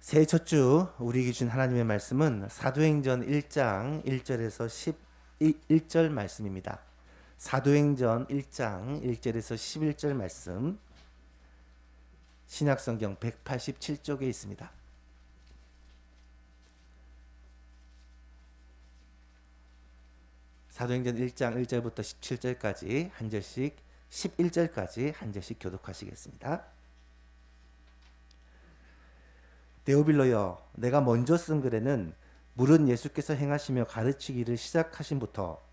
새해 첫 주 우리에게 준 하나님의 말씀은 사도행전 1장 1절에서 11절 말씀입니다. 사도행전 1장 1절에서 11절 말씀, 신약성경 187쪽에 있습니다. 사도행전 1장 1절부터 17절까지 한 절씩, 11절까지 한 절씩 교독하시겠습니다. 데오빌로여, 내가 먼저 쓴 글에는 물은 예수께서 행하시며 가르치기를 시작하신부터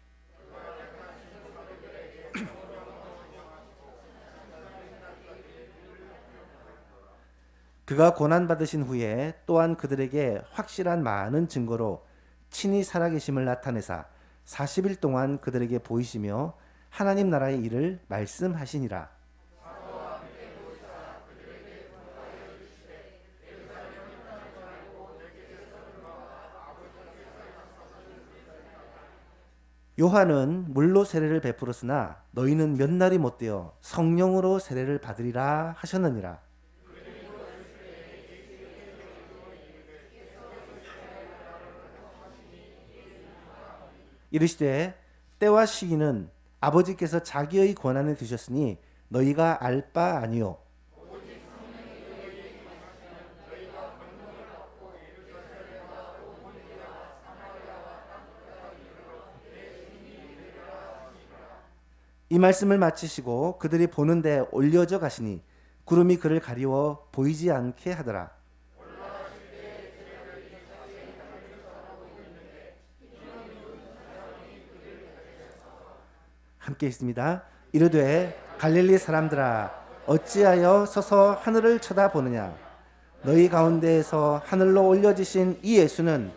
그가 고난받으신 후에 또한 그들에게 확실한 많은 증거로 친히 살아계심을 나타내사 40일 동안 그들에게 보이시며 하나님 나라의 일을 말씀하시니라. 요한은 물로 세례를 베풀었으나 너희는 몇 날이 못되어 성령으로 세례를 받으리라 하셨느니라. 이르시되 때와 시기는 아버지께서 자기의 권한에 두셨으니 너희가 알 바 아니요. 이 말씀을 마치시고 그들이 보는데 올려져 가시니 구름이 그를 가리워 보이지 않게 하더라. 함께 있습니다. 이르되 갈릴리 사람들아, 어찌하여 서서 하늘을 쳐다보느냐. 너희 가운데에서 하늘로 올려지신 이 예수는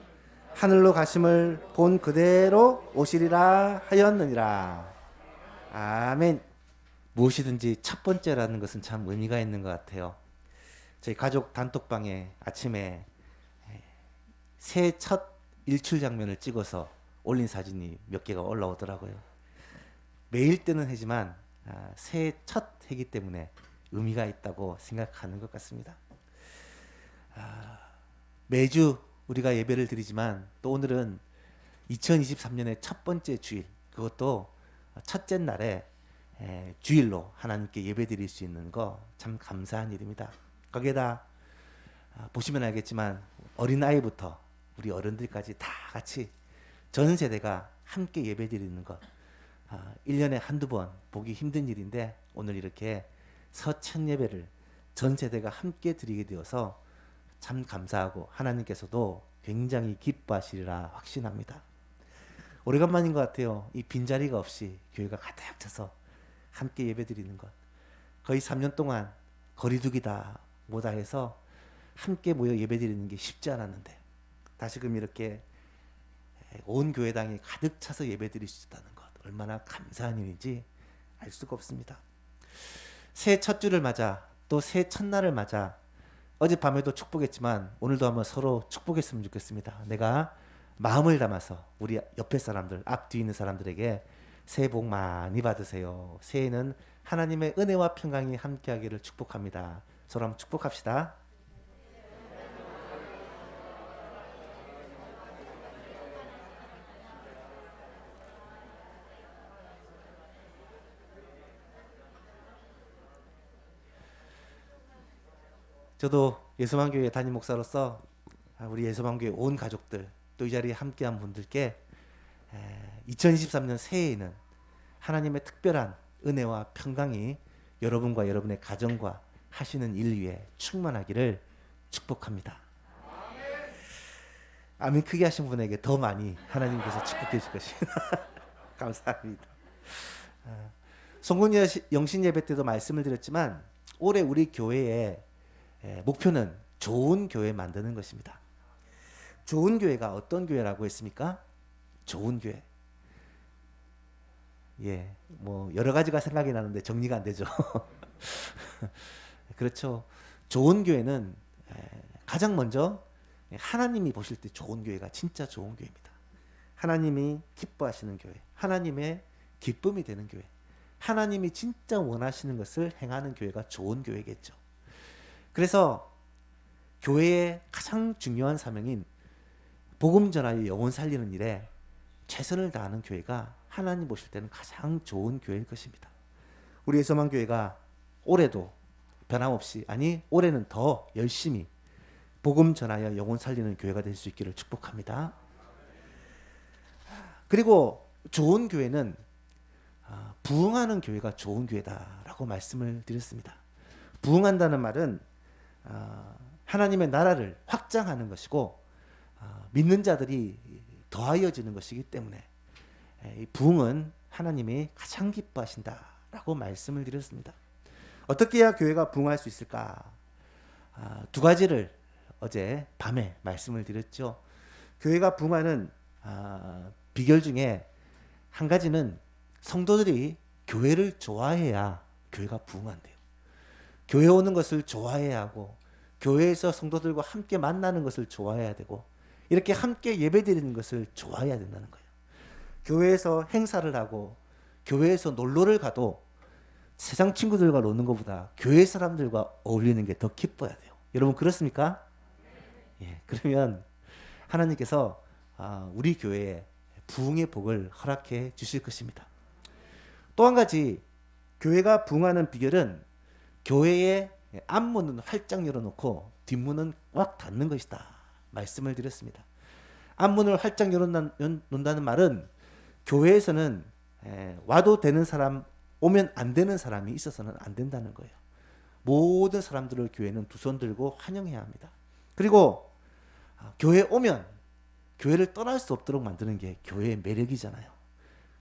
하늘로 가심을 본 그대로 오시리라 하였느니라. 아멘. 무엇이든지 첫 번째라는 것은 참 의미가 있는 것 같아요. 저희 가족 단톡방에 아침에 새해 첫 일출 장면을 찍어서 올린 사진이 몇 개가 올라오더라고요. 매일 때는 해지만 새해 첫 해기 때문에 의미가 있다고 생각하는 것 같습니다. 매주 우리가 예배를 드리지만 또 오늘은 2023년의 첫 번째 주일, 그것도 첫째 날에 주일로 하나님께 예배 드릴 수 있는 거 참 감사한 일입니다. 거기에다 보시면 알겠지만 어린아이부터 우리 어른들까지 다 같이 전 세대가 함께 예배 드리는 것, 1년에 한두 번 보기 힘든 일인데 오늘 이렇게 서첫 예배를 전 세대가 함께 드리게 되어서 참 감사하고 하나님께서도 굉장히 기뻐하시리라 확신합니다. 오래간만인 것 같아요. 이 빈자리가 없이 교회가 가득 차서 함께 예배드리는 것. 거의 3년 동안 거리두기다 뭐다 해서 함께 모여 예배드리는 게 쉽지 않았는데 다시금 이렇게 온 교회당이 가득 차서 예배드릴 수 있다는 것, 얼마나 감사한 일인지 알 수가 없습니다. 새해 첫 주를 맞아, 또 새해 첫날을 맞아 어젯밤에도 축복했지만 오늘도 한번 서로 축복했으면 좋겠습니다. 내가 마음을 담아서 우리 옆에 사람들, 앞뒤 있는 사람들에게 새해 복 많이 받으세요. 새해는 하나님의 은혜와 평강이 함께하기를 축복합니다. 서로 한번 축복합시다. 저도 예수만교회 담임 목사로서 우리 예수만교회 온 가족들, 또 이 자리에 함께한 분들께 2023년 새해에는 하나님의 특별한 은혜와 평강이 여러분과 여러분의 가정과 하시는 일 위에 충만하기를 축복합니다. 아멘 크게 하신 분에게 더 많이 하나님께서 축복해 주실 것입니다. 감사합니다. 송군 영신 예배 때도 말씀을 드렸지만 올해 우리 교회의 목표는 좋은 교회 만드는 것입니다. 좋은 교회가 어떤 교회라고 했습니까? 좋은 교회. 뭐 여러 가지가 생각이 나는데 정리가 안 되죠. 그렇죠. 좋은 교회는 가장 먼저 하나님이 보실 때 좋은 교회가 진짜 좋은 교회입니다. 하나님이 기뻐하시는 교회, 하나님의 기쁨이 되는 교회, 하나님이 진짜 원하시는 것을 행하는 교회가 좋은 교회겠죠. 그래서 교회의 가장 중요한 사명인 복음 전하여 영혼 살리는 일에 최선을 다하는 교회가 하나님 보실 때는 가장 좋은 교회일 것입니다. 우리 예수만 교회가 올해도 변함없이, 아니 올해는 더 열심히 복음 전하여 영혼 살리는 교회가 될 수 있기를 축복합니다. 그리고 좋은 교회는 부흥하는 교회가 좋은 교회다라고 말씀을 드렸습니다. 부흥한다는 말은 하나님의 나라를 확장하는 것이고 믿는 자들이 더하여지는 것이기 때문에 이 부흥은 하나님이 가장 기뻐하신다라고 말씀을 드렸습니다. 어떻게 해야 교회가 부흥할 수 있을까? 두 가지를 어제 밤에 말씀을 드렸죠. 교회가 부흥하는 비결 중에 한 가지는 성도들이 교회를 좋아해야 교회가 부흥한대요. 교회 오는 것을 좋아해야 하고 교회에서 성도들과 함께 만나는 것을 좋아해야 되고 이렇게 함께 예배드리는 것을 좋아해야 된다는 거예요. 교회에서 행사를 하고 교회에서 놀러를 가도 세상 친구들과 노는 것보다 교회 사람들과 어울리는 게 더 기뻐야 돼요. 여러분 그렇습니까? 예, 그러면 하나님께서 우리 교회에 부흥의 복을 허락해 주실 것입니다. 또 한 가지 교회가 부흥하는 비결은 교회의 앞문은 활짝 열어놓고 뒷문은 꽉 닫는 것이다 말씀을 드렸습니다. 앞문을 활짝 열어놓는다는 말은 교회에서는 와도 되는 사람, 오면 안 되는 사람이 있어서는 안 된다는 거예요. 모든 사람들을 교회는 두 손 들고 환영해야 합니다. 그리고 교회에 오면 교회를 떠날 수 없도록 만드는 게 교회의 매력이잖아요.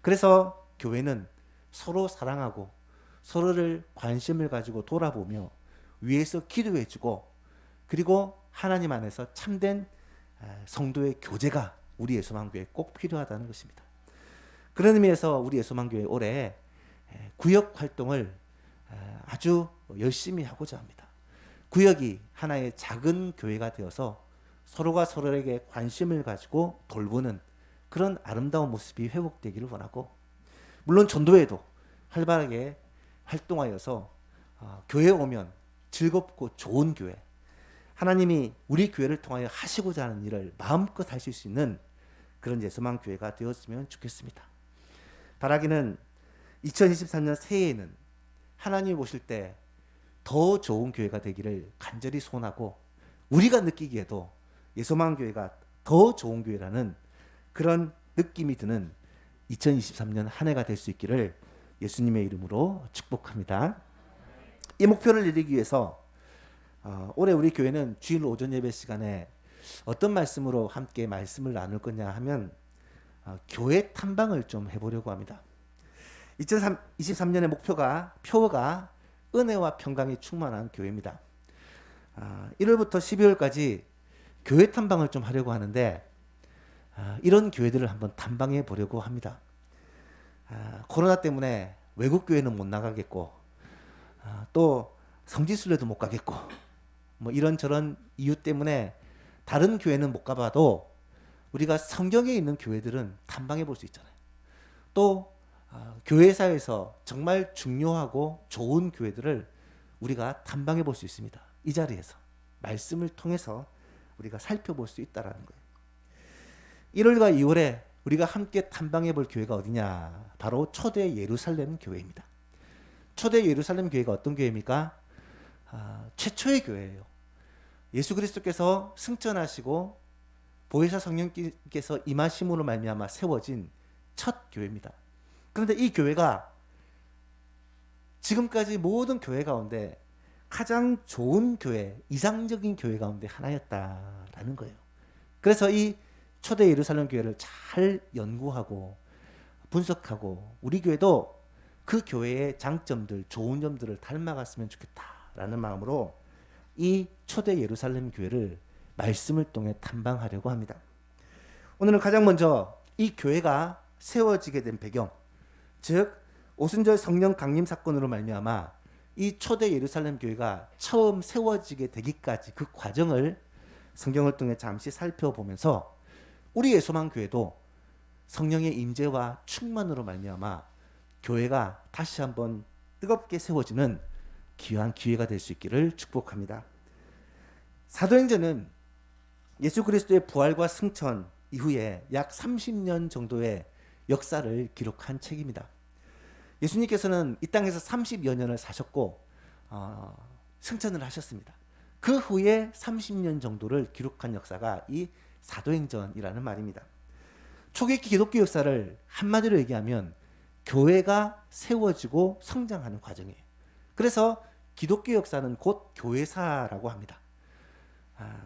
그래서 교회는 서로 사랑하고 서로를 관심을 가지고 돌아보며 위에서 기도해주고 그리고 하나님 안에서 참된 성도의 교제가 우리 예수만교회에 꼭 필요하다는 것입니다. 그런 의미에서 우리 예수만교회 올해 구역 활동을 아주 열심히 하고자 합니다. 구역이 하나의 작은 교회가 되어서 서로가 서로에게 관심을 가지고 돌보는 그런 아름다운 모습이 회복되기를 원하고, 물론 전도회도 활발하게 활동하여서 교회에 오면 즐겁고 좋은 교회, 하나님이 우리 교회를 통하여 하시고자 하는 일을 마음껏 하실 수 있는 그런 예수만 교회가 되었으면 좋겠습니다. 바라기는 2023년 새해에는 하나님이 보실 때 더 좋은 교회가 되기를 간절히 소원하고, 우리가 느끼기에도 예수만 교회가 더 좋은 교회라는 그런 느낌이 드는 2023년 한 해가 될 수 있기를 예수님의 이름으로 축복합니다. 이 목표를 이루기 위해서 올해 우리 교회는 주일 오전 예배 시간에 어떤 말씀으로 함께 말씀을 나눌 거냐 하면 교회 탐방을 좀 해보려고 합니다. 2023년의 표가 은혜와 평강이 충만한 교회입니다. 1월부터 12월까지 교회 탐방을 좀 하려고 하는데 이런 교회들을 한번 탐방해 보려고 합니다. 코로나 때문에 외국 교회는 못 나가겠고 또 성지순례도 못 가겠고 뭐 이런저런 이유 때문에 다른 교회는 못 가봐도 우리가 성경에 있는 교회들은 탐방해 볼 수 있잖아요. 또 교회사에서 정말 중요하고 좋은 교회들을 우리가 탐방해 볼 수 있습니다. 이 자리에서 말씀을 통해서 우리가 살펴볼 수 있다라는 거예요. 1월과 2월에 우리가 함께 탐방해 볼 교회가 어디냐? 바로 초대 예루살렘 교회입니다. 초대 예루살렘 교회가 어떤 교회입니까? 최초의 교회예요. 예수 그리스도께서 승천하시고 보혜사 성령께서 임하심으로 말미암아 세워진 첫 교회입니다. 그런데 이 교회가 지금까지 모든 교회 가운데 가장 좋은 교회, 이상적인 교회 가운데 하나였다라는 거예요. 그래서 이 초대 예루살렘 교회를 잘 연구하고 분석하고 우리 교회도 그 교회의 장점들, 좋은 점들을 닮아갔으면 좋겠다라는 마음으로 이 초대 예루살렘 교회를 말씀을 통해 탐방하려고 합니다. 오늘은 가장 먼저 이 교회가 세워지게 된 배경, 즉 오순절 성령 강림 사건으로 말미암아 이 초대 예루살렘 교회가 처음 세워지게 되기까지 그 과정을 성경을 통해 잠시 살펴보면서 우리 예수만 교회도 성령의 임재와 충만으로 말미암아 교회가 다시 한번 뜨겁게 세워지는 귀한 기회가 될 수 있기를 축복합니다. 사도행전은 예수 그리스도의 부활과 승천 이후에 약 30년 정도의 역사를 기록한 책입니다. 예수님께서는 이 땅에서 30여 년을 사셨고 승천을 하셨습니다. 그 후에 30년 정도를 기록한 역사가 이 사도행전이라는 말입니다. 초기기 기독교 역사를 한마디로 얘기하면 교회가 세워지고 성장하는 과정이에요. 그래서 기독교 역사는 곧 교회사라고 합니다.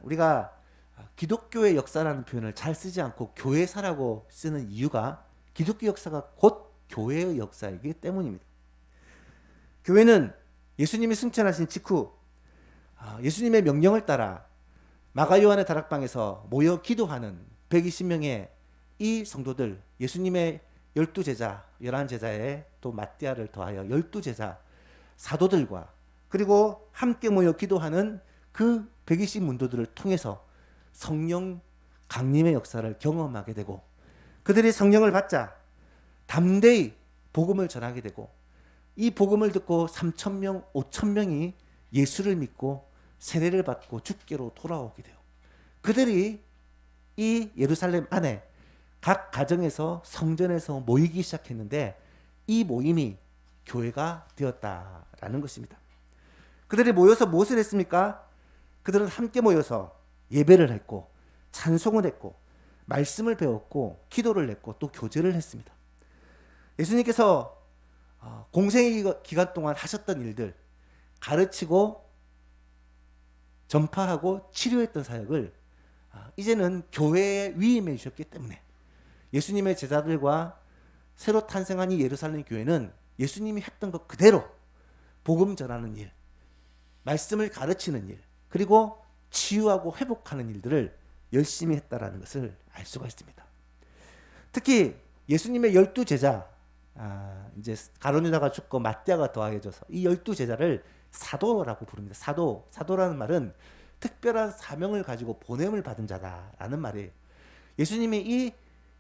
우리가 기독교의 역사라는 표현을 잘 쓰지 않고 교회사라고 쓰는 이유가 기독교 역사가 곧 교회의 역사이기 때문입니다. 교회는 예수님이 승천하신 직후 예수님의 명령을 따라 마가 요한의 다락방에서 모여 기도하는 120명의 이 성도들, 예수님의 12제자, 11제자에 또 마띠아를 더하여 12제자 사도들과 그리고 함께 모여 기도하는 그 120 문도들을 통해서 성령 강림의 역사를 경험하게 되고 그들이 성령을 받자 담대히 복음을 전하게 되고 이 복음을 듣고 3,000명, 5,000명이 예수를 믿고 세례를 받고 주께로 돌아오게 돼요. 그들이 이 예루살렘 안에 각 가정에서 성전에서 모이기 시작했는데 이 모임이 교회가 되었다라는 것입니다. 그들이 모여서 무엇을 했습니까? 그들은 함께 모여서 예배를 했고 찬송을 했고 말씀을 배웠고 기도를 했고 또 교제를 했습니다. 예수님께서 공생의 기간 동안 하셨던 일들, 가르치고 전파하고 치료했던 사역을 이제는 교회의 위임해 주셨기 때문에 예수님의 제자들과 새로 탄생한 이 예루살렘 교회는 예수님이 했던 것 그대로 복음 전하는 일, 말씀을 가르치는 일, 그리고 치유하고 회복하는 일들을 열심히 했다라는 것을 알 수가 있습니다. 특히 예수님의 12제자, 이제 가룟 유다가 죽고 마띠아가 더하여져서 이 12제자를 사도라고 부릅니다. 사도라는 말은 특별한 사명을 가지고 보냄을 받은 자다라는 말이에요. 예수님이 이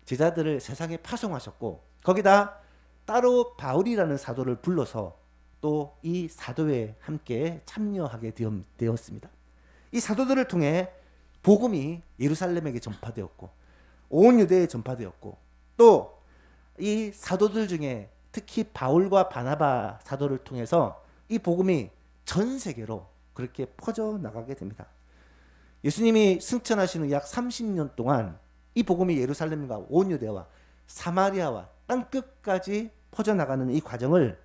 제자들을 세상에 파송하셨고 거기다 따로 바울이라는 사도를 불러서 또 이 사도에 함께 참여하게 되었습니다. 이 사도들을 통해 복음이 예루살렘에게 전파되었고 온 유대에 전파되었고 또 이 사도들 중에 특히 바울과 바나바 사도를 통해서 이 복음이 전 세계로 그렇게 퍼져나가게 됩니다. 예수님이 승천하신 후 약 30년 동안 이 복음이 예루살렘과 온 유대와 사마리아와 땅끝까지 퍼져나가는 이 과정을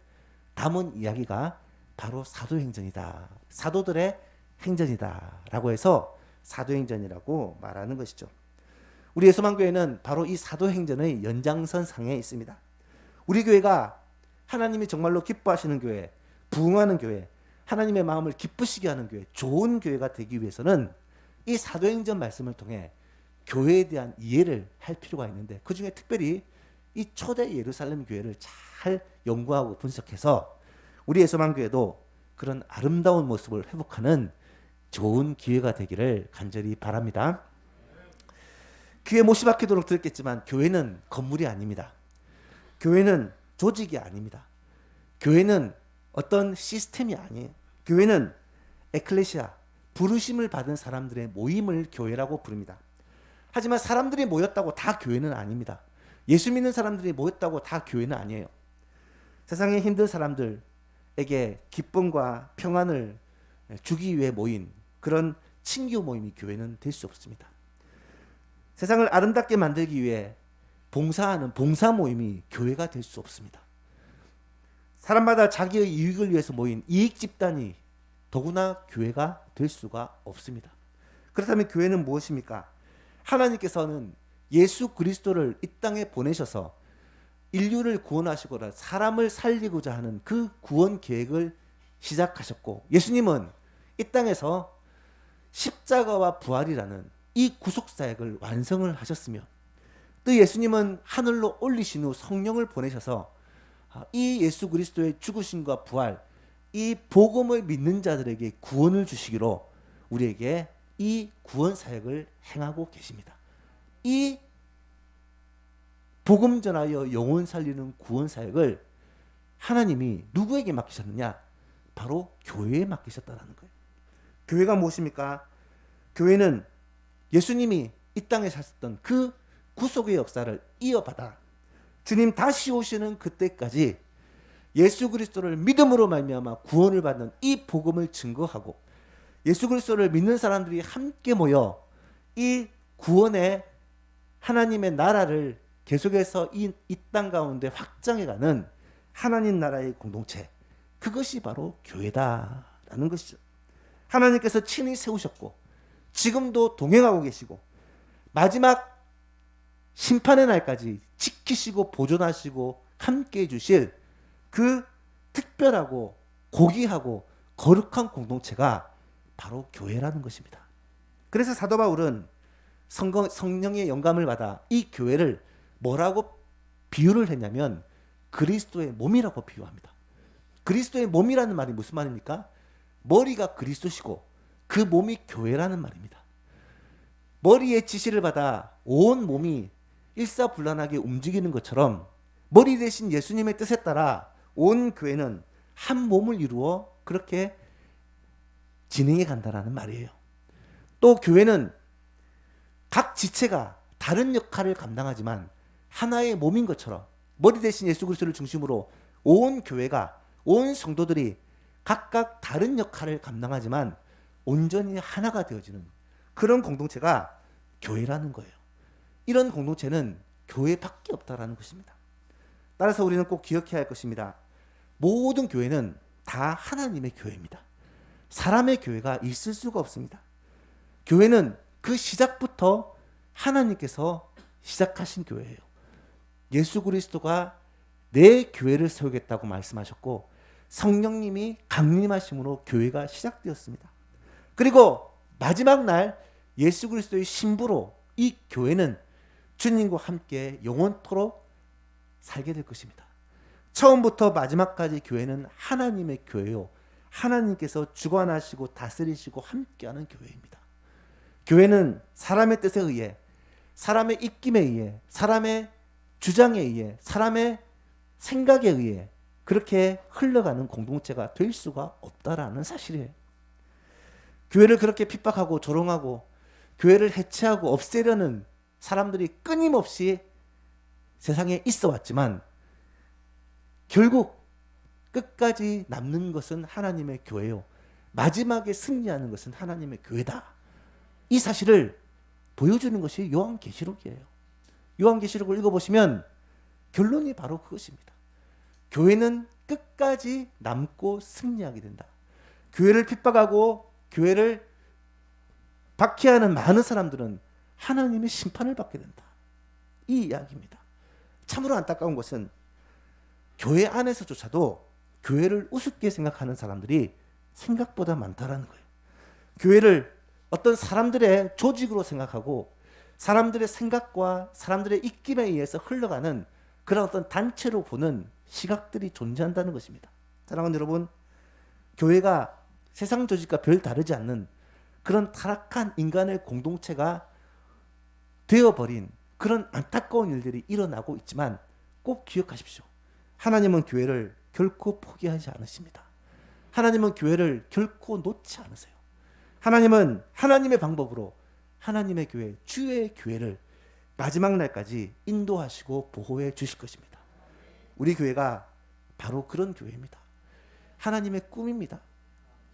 담은 이야기가 바로 사도행전이다. 사도들의 행전이다 라고 해서 사도행전이라고 말하는 것이죠. 우리 예수만교회는 바로 이 사도행전의 연장선상에 있습니다. 우리 교회가 하나님이 정말로 기뻐하시는 교회, 부흥하는 교회, 하나님의 마음을 기쁘시게 하는 교회, 좋은 교회가 되기 위해서는 이 사도행전 말씀을 통해 교회에 대한 이해를 할 필요가 있는데 그 중에 특별히 이 초대 예루살렘 교회를 잘 연구하고 분석해서 우리 예수만교회도 그런 아름다운 모습을 회복하는 좋은 기회가 되기를 간절히 바랍니다. 귀에 못이 박히도록 들었겠지만 교회는 건물이 아닙니다. 교회는 조직이 아닙니다. 교회는 어떤 시스템이 아니에요. 교회는 에클레시아, 부르심을 받은 사람들의 모임을 교회라고 부릅니다. 하지만 사람들이 모였다고 다 교회는 아닙니다. 예수 믿는 사람들이 모였다고 다 교회는 아니에요. 세상에 힘든 사람들에게 기쁨과 평안을 주기 위해 모인 그런 친교 모임이 교회는 될 수 없습니다. 세상을 아름답게 만들기 위해 봉사하는 봉사 모임이 교회가 될 수 없습니다. 사람마다 자기의 이익을 위해서 모인 이익 집단이 더구나 교회가 될 수가 없습니다. 그렇다면 교회는 무엇입니까? 하나님께서는 예수 그리스도를 이 땅에 보내셔서 인류를 구원하시거나 사람을 살리고자 하는 그 구원 계획을 시작하셨고 예수님은 이 땅에서 십자가와 부활이라는 이 구속사역을 완성을 하셨으며 또 예수님은 하늘로 올리신 후 성령을 보내셔서 이 예수 그리스도의 죽으심과 부활, 이 복음을 믿는 자들에게 구원을 주시기로 우리에게 이 구원 사역을 행하고 계십니다. 이 복음 전하여 영혼 살리는 구원 사역을 하나님이 누구에게 맡기셨느냐? 바로 교회에 맡기셨다는 거예요. 교회가 무엇입니까? 교회는 예수님이 이 땅에 사셨던 그 구속의 역사를 이어받아 주님 다시 오시는 그때까지 예수 그리스도를 믿음으로 말미암아 구원을 받는 이 복음을 증거하고 예수 그리스도를 믿는 사람들이 함께 모여 이 구원의 하나님의 나라를 계속해서 이 땅 가운데 확장해가는 하나님 나라의 공동체, 그것이 바로 교회다라는 것이죠. 하나님께서 친히 세우셨고 지금도 동행하고 계시고 마지막 심판의 날까지 지키시고 보존하시고 함께해 주실 그 특별하고 고귀하고 거룩한 공동체가 바로 교회라는 것입니다. 그래서 사도 바울은 성령의 영감을 받아 이 교회를 뭐라고 비유를 했냐면 그리스도의 몸이라고 비유합니다. 그리스도의 몸이라는 말이 무슨 말입니까? 머리가 그리스도시고 그 몸이 교회라는 말입니다. 머리의 지시를 받아 온 몸이 일사불란하게 움직이는 것처럼 머리 대신 예수님의 뜻에 따라 온 교회는 한 몸을 이루어 그렇게 진행해 간다는 말이에요. 또 교회는 각 지체가 다른 역할을 감당하지만 하나의 몸인 것처럼 머리 대신 예수 그리스도를 중심으로 온 교회가, 온 성도들이 각각 다른 역할을 감당하지만 온전히 하나가 되어지는 그런 공동체가 교회라는 거예요. 이런 공동체는 교회밖에 없다라는 것입니다. 따라서 우리는 꼭 기억해야 할 것입니다. 모든 교회는 다 하나님의 교회입니다. 사람의 교회가 있을 수가 없습니다. 교회는 그 시작부터 하나님께서 시작하신 교회예요. 예수 그리스도가 내 교회를 세우겠다고 말씀하셨고 성령님이 강림하심으로 교회가 시작되었습니다. 그리고 마지막 날 예수 그리스도의 신부로 이 교회는 주님과 함께 영원토록 살게 될 것입니다. 처음부터 마지막까지 교회는 하나님의 교회요, 하나님께서 주관하시고 다스리시고 함께하는 교회입니다. 교회는 사람의 뜻에 의해, 사람의 입김에 의해, 사람의 주장에 의해, 사람의 생각에 의해 그렇게 흘러가는 공동체가 될 수가 없다라는 사실이에요. 교회를 그렇게 핍박하고 조롱하고 교회를 해체하고 없애려는 사람들이 끊임없이 세상에 있어 왔지만 결국 끝까지 남는 것은 하나님의 교회요, 마지막에 승리하는 것은 하나님의 교회다. 이 사실을 보여주는 것이 요한계시록이에요. 요한계시록을 읽어보시면 결론이 바로 그것입니다. 교회는 끝까지 남고 승리하게 된다. 교회를 핍박하고 교회를 박해하는 많은 사람들은 하나님의 심판을 받게 된다. 이 이야기입니다. 참으로 안타까운 것은 교회 안에서조차도 교회를 우습게 생각하는 사람들이 생각보다 많다라는 거예요. 교회를 어떤 사람들의 조직으로 생각하고 사람들의 생각과 사람들의 입김에 의해서 흘러가는 그런 어떤 단체로 보는 시각들이 존재한다는 것입니다. 사랑하는 여러분, 교회가 세상 조직과 별 다르지 않는 그런 타락한 인간의 공동체가 되어버린 그런 안타까운 일들이 일어나고 있지만 꼭 기억하십시오. 하나님은 교회를 결코 포기하지 않으십니다. 하나님은 교회를 결코 놓지 않으세요. 하나님은 하나님의 방법으로 하나님의 교회, 주의 교회를 마지막 날까지 인도하시고 보호해 주실 것입니다. 우리 교회가 바로 그런 교회입니다. 하나님의 꿈입니다.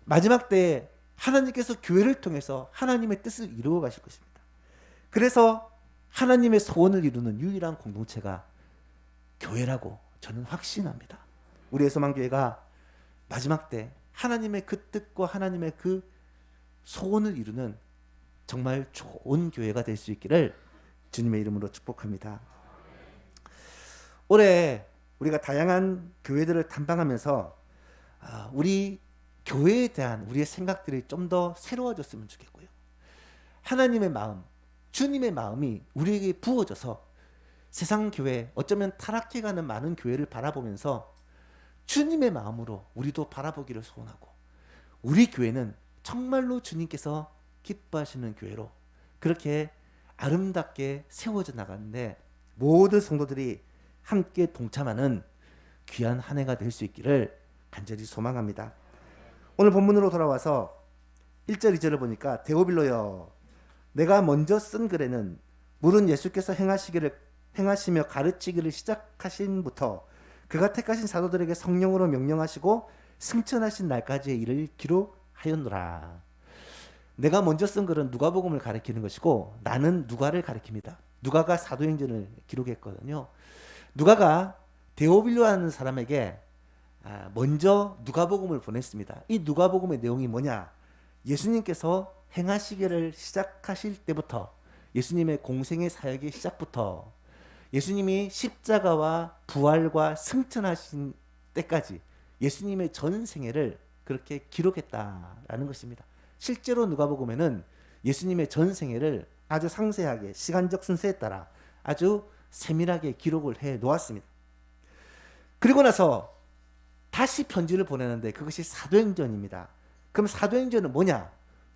마지막 때에 하나님께서 교회를 통해서 하나님의 뜻을 이루어 가실 것입니다. 그래서 하나님의 소원을 이루는 유일한 공동체가 교회라고 저는 확신합니다. 우리의 소망교회가 마지막 때 하나님의 그 뜻과 하나님의 그 소원을 이루는 정말 좋은 교회가 될 수 있기를 주님의 이름으로 축복합니다. 올해 우리가 다양한 교회들을 탐방하면서 우리 교회에 대한 우리의 생각들이 좀 더 새로워졌으면 좋겠고요. 하나님의 마음, 주님의 마음이 우리에게 부어져서 세상 교회, 어쩌면 타락해가는 많은 교회를 바라보면서 주님의 마음으로 우리도 바라보기를 소원하고 우리 교회는 정말로 주님께서 기뻐하시는 교회로 그렇게 아름답게 세워져 나가는데 모든 성도들이 함께 동참하는 귀한 한 해가 될 수 있기를 간절히 소망합니다. 오늘 본문으로 돌아와서 1절 2절을 보니까 데오빌로여 내가 먼저 쓴 글에는 물은 예수께서 행하시며 가르치기를 시작하신부터 그가 택하신 사도들에게 성령으로 명령하시고 승천하신 날까지의 일을 기록하였노라. 내가 먼저 쓴 글은 누가복음을 가리키는 것이고 나는 누가를 가리킵니다. 누가가 사도행전을 기록했거든요. 누가가 데오빌로라는 사람에게 먼저 누가복음을 보냈습니다. 이 누가복음의 내용이 뭐냐? 예수님께서 행하시기를 시작하실 때부터 예수님의 공생의 사역의 시작부터 예수님이 십자가와 부활과 승천하신 때까지 예수님의 전 생애를 그렇게 기록했다라는 것입니다. 실제로 누가복음에는 예수님의 전 생애를 아주 상세하게 시간적 순서에 따라 아주 세밀하게 기록을 해 놓았습니다. 그리고 나서 다시 편지를 보내는데 그것이 사도행전입니다. 그럼 사도행전은 뭐냐?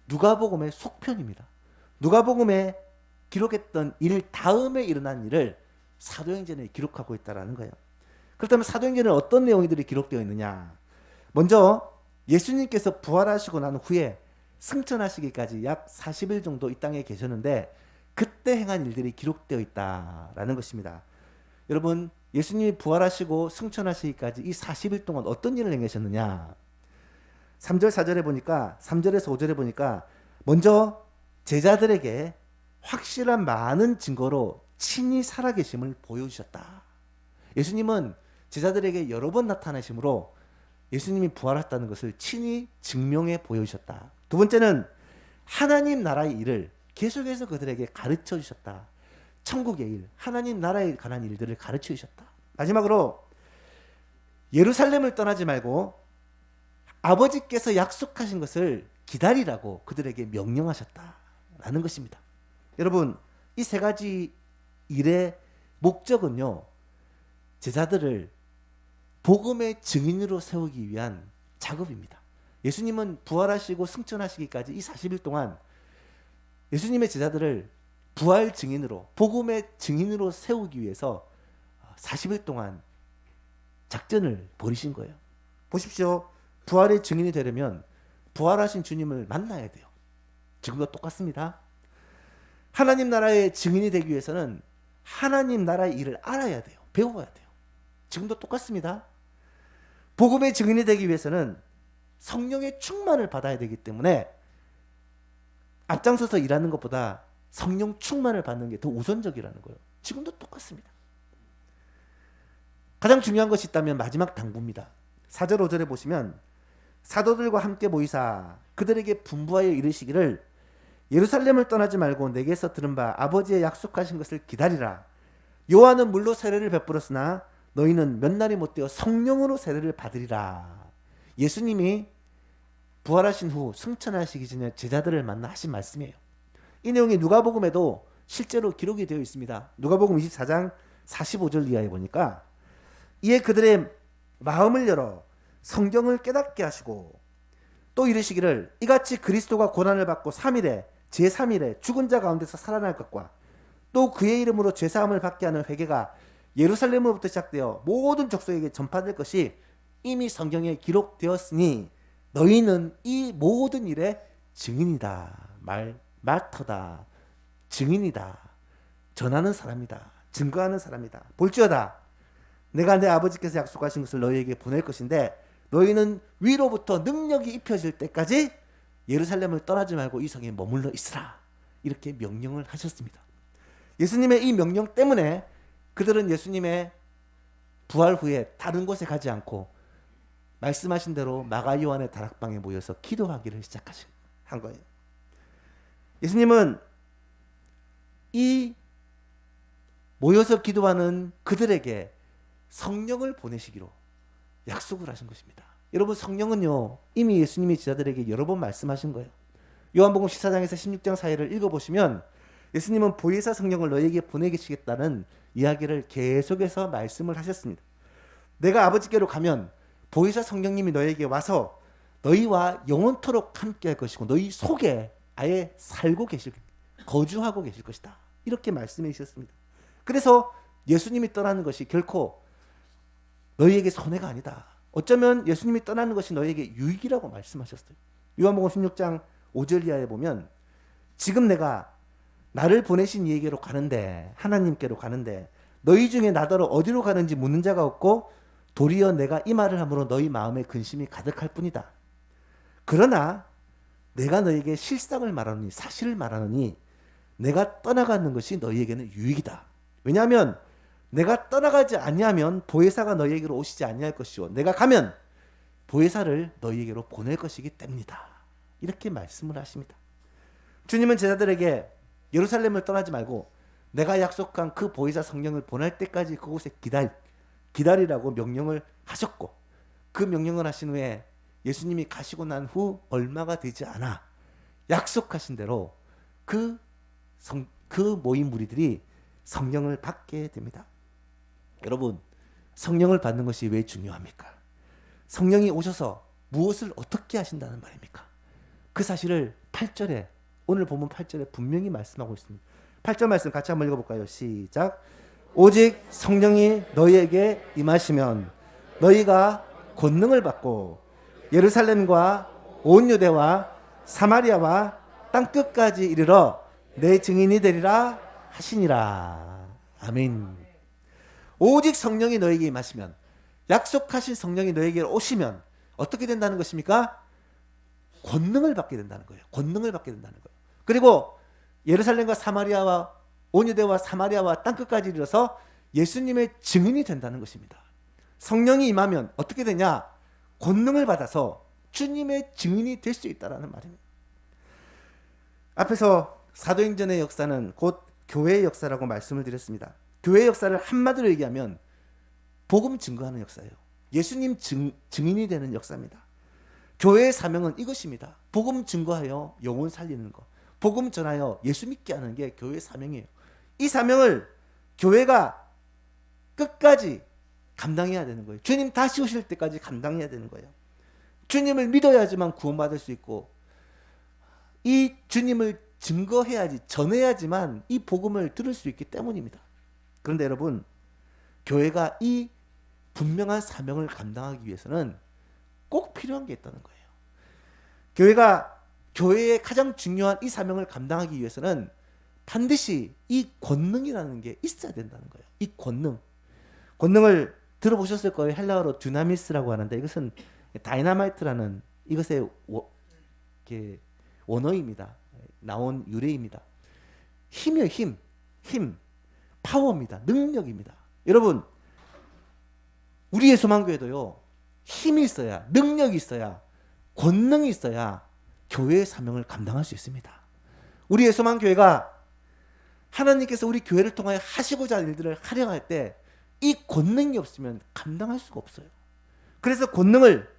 누가복음의 속편입니다. 누가복음에 기록했던 일 다음에 일어난 일을 사도행전에 기록하고 있다는 거예요. 그렇다면 사도행전에 어떤 내용들이 기록되어 있느냐? 먼저 예수님께서 부활하시고 난 후에 승천하시기까지 약 40일 정도 이 땅에 계셨는데 그때 행한 일들이 기록되어 있다라는 것입니다. 여러분, 예수님이 부활하시고 승천하시기까지 이 40일 동안 어떤 일을 행하셨느냐? 3절 4절에 보니까 3절에서 5절에 보니까 먼저 제자들에게 확실한 많은 증거로 친히 살아계심을 보여주셨다. 예수님은 제자들에게 여러 번 나타나심으로 예수님이 부활했다는 것을 친히 증명해 보여주셨다. 두 번째는 하나님 나라의 일을 계속해서 그들에게 가르쳐 주셨다. 천국의 일, 하나님 나라에 관한 일들을 가르쳐 주셨다. 마지막으로 예루살렘을 떠나지 말고 아버지께서 약속하신 것을 기다리라고 그들에게 명령하셨다라는 것입니다. 여러분, 이 세 가지 일의 목적은요, 제자들을 복음의 증인으로 세우기 위한 작업입니다. 예수님은 부활하시고 승천하시기까지 이 40일 동안 예수님의 제자들을 부활 증인으로, 복음의 증인으로 세우기 위해서 40일 동안 작전을 벌이신 거예요. 보십시오. 부활의 증인이 되려면 부활하신 주님을 만나야 돼요. 지금도 똑같습니다. 하나님 나라의 증인이 되기 위해서는 하나님 나라의 일을 알아야 돼요. 배워야 돼요. 지금도 똑같습니다. 복음의 증인이 되기 위해서는 성령의 충만을 받아야 되기 때문에 앞장서서 일하는 것보다 성령 충만을 받는 게 더 우선적이라는 거예요. 지금도 똑같습니다. 가장 중요한 것이 있다면 마지막 당부입니다. 4절 5절에 보시면 사도들과 함께 모이사 그들에게 분부하여 이르시기를 예루살렘을 떠나지 말고 내게서 들은 바 아버지의 약속하신 것을 기다리라. 요한은 물로 세례를 베풀었으나 너희는 몇 날이 못되어 성령으로 세례를 받으리라. 예수님이 부활하신 후 승천하시기 전에 제자들을 만나 하신 말씀이에요. 이 내용이 누가복음에도 실제로 기록이 되어 있습니다. 누가복음 24장 45절 이하에 보니까 이에 그들의 마음을 열어 성경을 깨닫게 하시고 또 이르시기를 이같이 그리스도가 고난을 받고 3일에 제3일에 죽은 자 가운데서 살아날 것과 또 그의 이름으로 죄사함을 받게 하는 회개가 예루살렘으로부터 시작되어 모든 족속에게 전파될 것이 이미 성경에 기록되었으니 너희는 이 모든 일의 증인이다. 마터다. 증인이다. 전하는 사람이다. 증거하는 사람이다. 볼지어다. 내가 내 아버지께서 약속하신 것을 너희에게 보낼 것인데 너희는 위로부터 능력이 입혀질 때까지 예루살렘을 떠나지 말고 이 성에 머물러 있으라. 이렇게 명령을 하셨습니다. 예수님의 이 명령 때문에 그들은 예수님의 부활 후에 다른 곳에 가지 않고 말씀하신 대로 마가 요한의 다락방에 모여서 기도하기를 시작한 거예요. 예수님은 이 모여서 기도하는 그들에게 성령을 보내시기로 약속을 하신 것입니다. 여러분, 성령은요 이미 예수님이 제자들에게 여러 번 말씀하신 거예요. 요한복음 14장에서 16장 사이를 읽어보시면 예수님은 보혜사 성령을 너희에게 보내시겠다는 이야기를 계속해서 말씀을 하셨습니다. 내가 아버지께로 가면 보혜사 성령님이 너희에게 와서 너희와 영원토록 함께 할 것이고 너희 속에 아예 거주하고 계실 것이다. 이렇게 말씀해 주셨습니다. 그래서 예수님이 떠나는 것이 결코 너희에게 손해가 아니다. 어쩌면 예수님이 떠나는 것이 너희에게 유익이라고 말씀하셨어요. 요한복음 16장 5절 이하에 보면 지금 내가 나를 보내신 이에게로 가는데 하나님께로 가는데 너희 중에 나더러 어디로 가는지 묻는 자가 없고 도리어 내가 이 말을 함으로 너희 마음에 근심이 가득할 뿐이다. 그러나 내가 너에게 실상을 말하노니 사실을 말하노니 내가 떠나가는 것이 너희에게는 유익이다. 왜냐하면 내가 떠나가지 아니하면 보혜사가 너희에게로 오시지 아니할 것이요 내가 가면 보혜사를 너희에게로 보낼 것이기 때문이다. 이렇게 말씀을 하십니다. 주님은 제자들에게 예루살렘을 떠나지 말고 내가 약속한 그 보혜사 성령을 보낼 때까지 그곳에 기다리라고 명령을 하셨고 그 명령을 하신 후에 예수님이 가시고 난 후 얼마가 되지 않아 약속하신 대로 그 모인 무리들이 성령을 받게 됩니다. 여러분, 성령을 받는 것이 왜 중요합니까? 성령이 오셔서 무엇을 어떻게 하신다는 말입니까? 그 사실을 8절에 오늘 본문 8절에 분명히 말씀하고 있습니다. 8절 말씀 같이 한번 읽어볼까요? 시작. 오직 성령이 너희에게 임하시면 너희가 권능을 받고 예루살렘과 온 유대와 사마리아와 땅끝까지 이르러 내 증인이 되리라 하시니라. 아멘. 오직 성령이 너희에게 임하시면 약속하신 성령이 너희에게 오시면 어떻게 된다는 것입니까? 권능을 받게 된다는 거예요. 권능을 받게 된다는 거예요. 그리고 예루살렘과 사마리아와 온 유대와 사마리아와 땅끝까지 이르러서 예수님의 증인이 된다는 것입니다. 성령이 임하면 어떻게 되냐? 권능을 받아서 주님의 증인이 될 수 있다는 말입니다. 앞에서 사도행전의 역사는 곧 교회의 역사라고 말씀을 드렸습니다. 교회의 역사를 한마디로 얘기하면 복음 증거하는 역사예요. 예수님 증인이 되는 역사입니다. 교회의 사명은 이것입니다. 복음 증거하여 영혼 살리는 것, 복음 전하여 예수 믿게 하는 게 교회의 사명이에요. 이 사명을 교회가 끝까지 감당해야 되는 거예요. 주님 다시 오실 때까지 감당해야 되는 거예요. 주님을 믿어야지만 구원받을 수 있고 이 주님을 증거해야지, 전해야지만 이 복음을 들을 수 있기 때문입니다. 그런데 여러분, 교회가 이 분명한 사명을 감당하기 위해서는 꼭 필요한 게 있다는 거예요. 교회가 교회의 가장 중요한 이 사명을 감당하기 위해서는 반드시 이 권능이라는 게 있어야 된다는 거예요. 이 권능을 들어보셨을 거예요. 헬라어로 듀나미스라고 하는데 이것은 다이나마이트라는 이것의 원어입니다. 나온 유래입니다. 힘이에요. 힘, 파워입니다. 능력입니다. 여러분, 우리의 소망교회도요, 힘이 있어야, 능력이 있어야, 권능이 있어야 교회의 사명을 감당할 수 있습니다. 우리의 소망교회가 하나님께서 우리 교회를 통하여 하시고자 하는 일들을 하려 할 때 이 권능이 없으면 감당할 수가 없어요. 그래서 권능을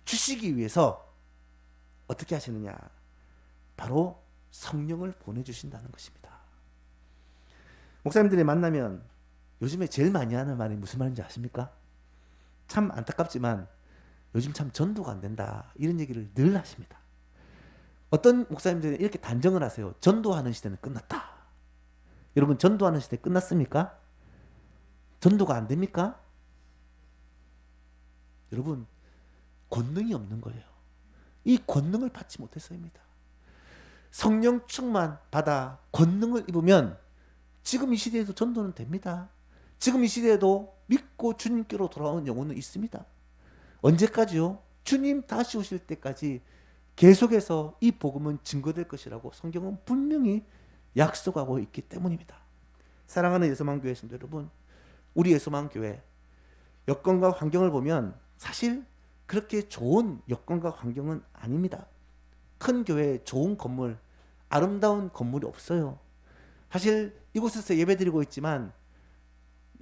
주시기 위해서 어떻게 하시느냐? 바로 성령을 보내주신다는 것입니다. 목사님들이 만나면 요즘에 제일 많이 하는 말이 무슨 말인지 아십니까? 참 안타깝지만 요즘 참 전도가 안 된다, 이런 얘기를 늘 하십니다. 어떤 목사님들은 이렇게 단정을 하세요. 전도하는 시대는 끝났다. 여러분, 전도하는 시대 끝났습니까? 전도가 안 됩니까? 여러분, 권능이 없는 거예요. 이 권능을 받지 못해서입니다. 성령 충만 받아 권능을 입으면 지금 이 시대에도 전도는 됩니다. 지금 이 시대에도 믿고 주님께로 돌아오는 영혼은 있습니다. 언제까지요? 주님 다시 오실 때까지 계속해서 이 복음은 증거될 것이라고 성경은 분명히 약속하고 있기 때문입니다. 사랑하는 예수만교회 성도 여러분, 우리 예수만교회 여건과 환경을 보면 사실 그렇게 좋은 여건과 환경은 아닙니다. 큰 교회, 좋은 건물, 아름다운 건물이 없어요. 사실 이곳에서 예배드리고 있지만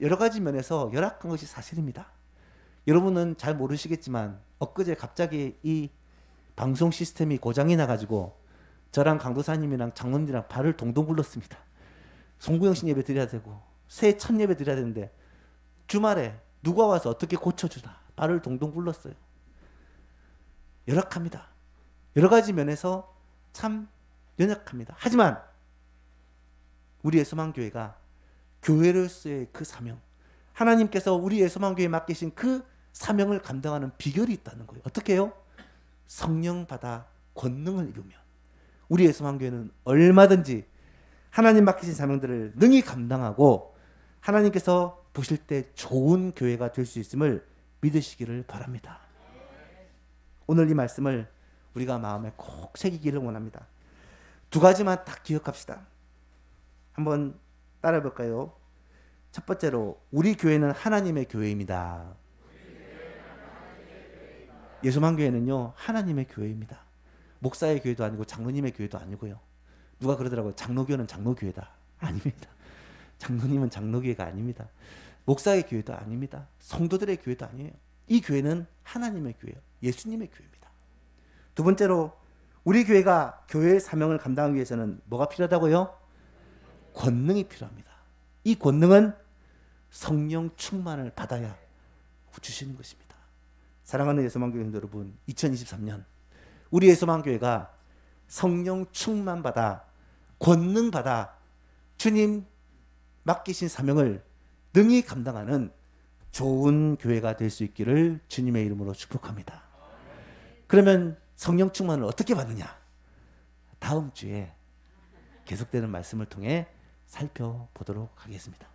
여러 가지 면에서 열악한 것이 사실입니다. 여러분은 잘 모르시겠지만 엊그제 갑자기 이 방송 시스템이 고장이 나가지고 저랑 강도사님이랑 장로님이랑 발을 동동 굴렀습니다. 송구영신 예배 드려야 되고 새해 첫 예배 드려야 되는데 주말에 누가 와서 어떻게 고쳐주나 발을 동동 굴렀어요. 열악합니다. 여러 가지 면에서 참 연약합니다. 하지만 우리의 소망교회가 교회로서의 그 사명, 하나님께서 우리의 소망교회에 맡기신 그 사명을 감당하는 비결이 있다는 거예요. 어떻게 해요? 성령 받아 권능을 입으면, 우리 예수만교회는 얼마든지 하나님 맡기신 사명들을 능히 감당하고 하나님께서 보실 때 좋은 교회가 될 수 있음을 믿으시기를 바랍니다. 오늘 이 말씀을 우리가 마음에 꼭 새기기를 원합니다. 두 가지만 딱 기억합시다. 한번 따라해 볼까요? 첫 번째로 우리 교회는 하나님의 교회입니다. 예수만교회는요 하나님의 교회입니다. 목사의 교회도 아니고 장로님의 교회도 아니고요. 누가 그러더라고요. 장로교는 장로교회다. 아닙니다. 장로님은 장로교회가 아닙니다. 목사의 교회도 아닙니다. 성도들의 교회도 아니에요. 이 교회는 하나님의 교회예요. 예수님의 교회입니다. 두 번째로 우리 교회가 교회의 사명을 감당하기 위해서는 뭐가 필요하다고요? 권능이 필요합니다. 이 권능은 성령 충만을 받아야 주시는 것입니다. 사랑하는 예수만교회 여러분, 2023년 우리 예수만교회가 성령 충만 받아 권능 받아 주님 맡기신 사명을 능히 감당하는 좋은 교회가 될 수 있기를 주님의 이름으로 축복합니다. 그러면 성령 충만을 어떻게 받느냐? 다음 주에 계속되는 말씀을 통해 살펴보도록 하겠습니다.